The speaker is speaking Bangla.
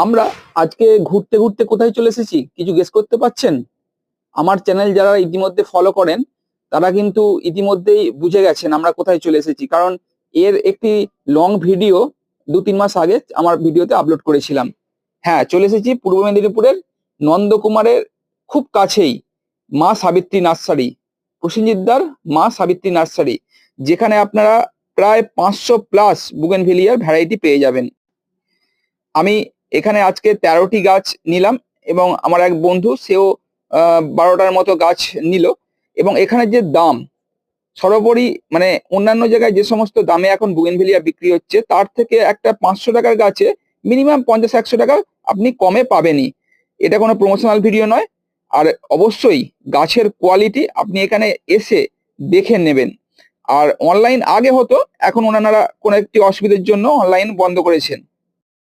আমরা আজকে ঘুরতে ঘুরতে কোথায় চলে এসেছি কিছু গেস করতে পারছেন? আমার চ্যানেল যারা ইতিমধ্যে ফলো করেন তারা কিন্তু ইতিমধ্যেই বুঝে গেছেন আমরা কোথায় চলে এসেছি, কারণ এর একটি লং ভিডিও 2-3 মাস আগে আমার ভিডিওতে আপলোড করেছিলাম। হ্যাঁ, চলে এসেছি পূর্ব মেদিনীপুরের নন্দকুমারের খুব কাছেই মা সাবিত্রী নার্সারি, প্রসেনজিৎদার মা সাবিত্রী নার্সারি, যেখানে আপনারা প্রায় 500+ বুগেনভিলিয়ার ভ্যারাইটি পেয়ে যাবেন। আমি এখানে আজকে 13টি গাছ নিলাম এবং আমার এক বন্ধু সেও 12টার মতো গাছ নিল। এবং এখানে যে দাম, সর্বোপরি মানে অন্যান্য জায়গায় যে সমস্ত দামে এখন বুগেনভিলিয়া বিক্রি হচ্ছে তার থেকে একটা 500 টাকার গাছে মিনিমাম 50-100 টাকা আপনি কমে পাবেনই। এটা কোনো প্রমোশনাল ভিডিও নয়। আর অবশ্যই গাছের কোয়ালিটি আপনি এখানে এসে দেখে নেবেন। আর অনলাইন আগে হতো, এখন ওনারা কোনো একটি অসুবিধার জন্য অনলাইন বন্ধ করেছেন।